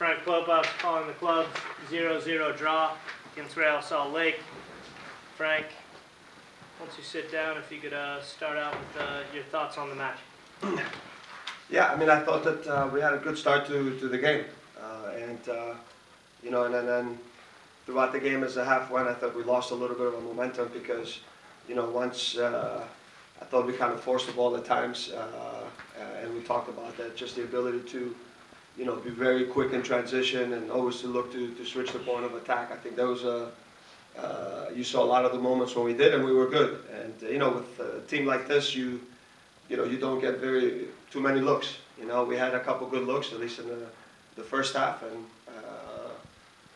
Frank Klopas calling the club's 0-0 draw against Real Salt Lake. Frank, once you sit down, if you could start out with your thoughts on the match. Yeah, I mean, I thought that we had a good start to the game, you know, and then throughout the game as the half went, I thought we lost a little bit of momentum because, you know, once I thought we kind of forced the ball at times, and we talked about that, just the ability to, you know, be very quick in transition and always to look to switch the point of attack. I think that was you saw a lot of the moments when we did, and we were good. And you know, with a team like this, you know, you don't get too many looks. You know, we had a couple good looks, at least in the first half, and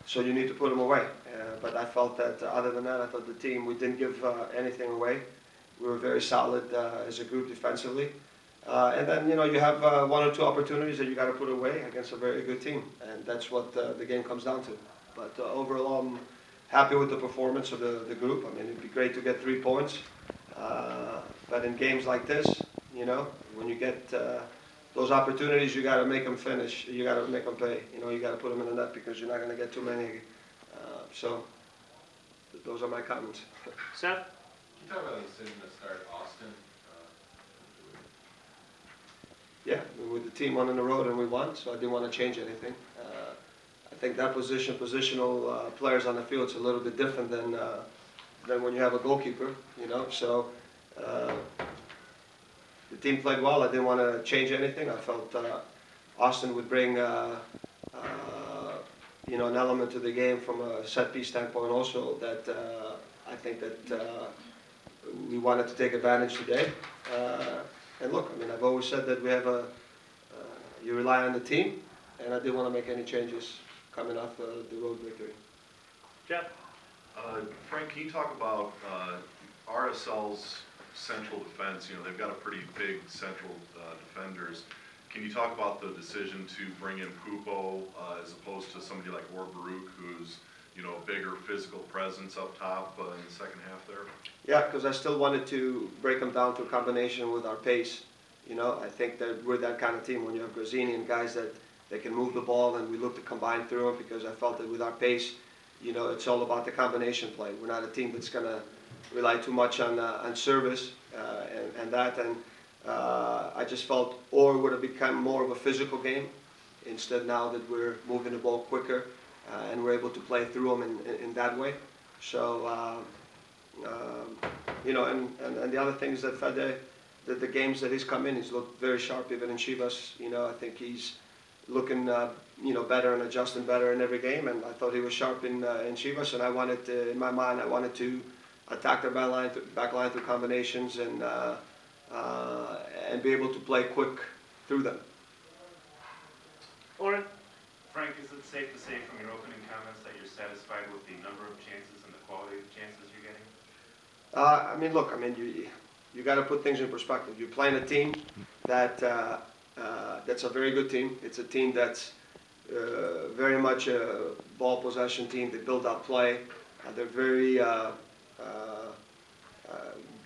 so you need to put them away. But I felt that other than that, I thought the team, we didn't give anything away. We were very solid as a group defensively. And then, you know, you have one or two opportunities that you got to put away against a very good team, and that's what the game comes down to. But overall, I'm happy with the performance of the group. I mean, it'd be great to get 3 points, but in games like this, you know, when you get those opportunities, you got to make them finish. You got to make them pay. You know, you got to put them in the net because you're not going to get too many. So those are my comments. Seth? Can you talk about the decision to start Austin? Yeah, with the team on the road and we won, so I didn't want to change anything. I think that positional players on the field is a little bit different than when you have a goalkeeper, you know. So the team played well. I didn't want to change anything. I felt Austin would bring you know, an element to the game from a set piece standpoint also that I think that we wanted to take advantage today. And look, I mean, I've always said that we have you rely on the team, and I didn't want to make any changes coming off the road victory. Jeff? Frank, can you talk about RSL's central defense? You know, they've got a pretty big central defenders. Can you talk about the decision to bring in Pupo as opposed to somebody like Orbaruk, who's, you know, a bigger physical presence up top in the second half there? Yeah, because I still wanted to break them down to a combination with our pace. You know, I think that we're that kind of team when you have Grazzini and guys that they can move the ball, and we look to combine through them because I felt that with our pace, you know, it's all about the combination play. We're not a team that's going to rely too much on service and that. And I just felt Or would have become more of a physical game instead now that we're moving the ball quicker. And we're able to play through them in that way. So, you know, and the other thing is that Fede, the games that he's come in, he's looked very sharp even in Chivas. You know, I think he's looking, you know, better and adjusting better in every game. And I thought he was sharp in Chivas. And I wanted, in my mind, I wanted to attack their back line through combinations and be able to play quick through them. Oren? Frank, is it safe to say from your opening comments that you're satisfied with the number of chances and the quality of the chances you're getting? I mean, look, I mean, you got to put things in perspective. You're playing a team that that's a very good team. It's a team that's very much a ball possession team. They build out play. They're very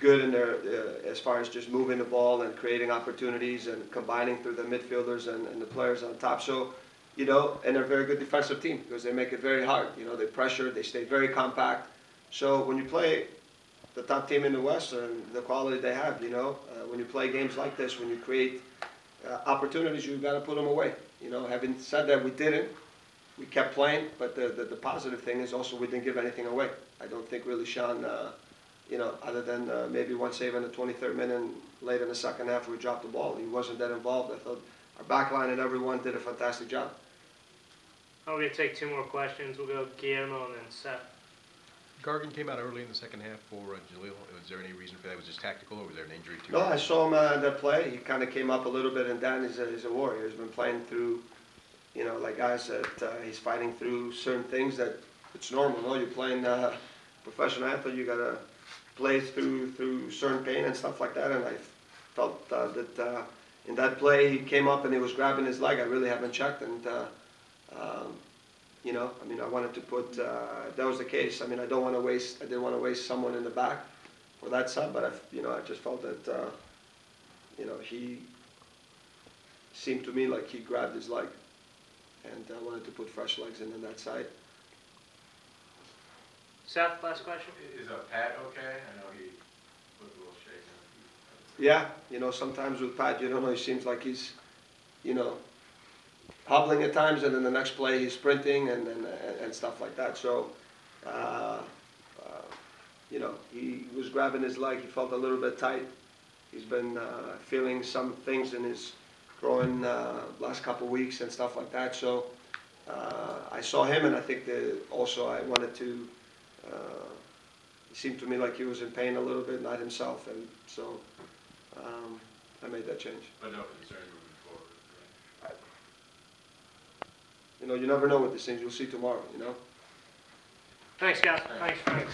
good in their as far as just moving the ball and creating opportunities and combining through the midfielders and the players on top. So, you know, and they're a very good defensive team because they make it very hard. You know, they pressure, they stay very compact. So when you play the top team in the West and the quality they have, you know, when you play games like this, when you create opportunities, you've got to put them away. You know, having said that, we didn't. We kept playing, but the positive thing is also we didn't give anything away. I don't think really Sean, you know, other than maybe one save in the 23rd minute and late in the second half we dropped the ball. He wasn't that involved. I thought our back line and everyone did a fantastic job. I'm going to take 2 more questions. We'll go Guillermo and then Seth. Gargan came out early in the second half for Jalil. Was there any reason for that? Was it just tactical, or was there an injury too? No, I saw him that play. He kind of came up a little bit, and Dan is a warrior. He's been playing through, you know, like guys that he's fighting through certain things that it's normal. No, you're playing professional athlete. You got to play through certain pain and stuff like that. And I felt that in that play he came up and he was grabbing his leg. I really haven't checked, and you know, I mean, I wanted to put if that was the case. I mean, I didn't want to waste someone in the back for that sub, but you know, I just felt that you know, he seemed to me like he grabbed his leg, and I wanted to put fresh legs in on that side. Seth, last question? Is Pat okay? I know he looked a little shaken. Yeah, you know, sometimes with Pat, you don't know, he seems like he's, you know, hobbling at times, and then the next play he's sprinting and stuff like that. So, you know, he was grabbing his leg. He felt a little bit tight. He's been feeling some things in his groin last couple of weeks and stuff like that. So, I saw him, and I think that also I wanted to. It seemed to me like he was in pain a little bit, not himself, and so I made that change. But no concern moving forward, right? You know, you never know with these things. You'll see tomorrow. You know. Thanks, guys. Thanks, Frank.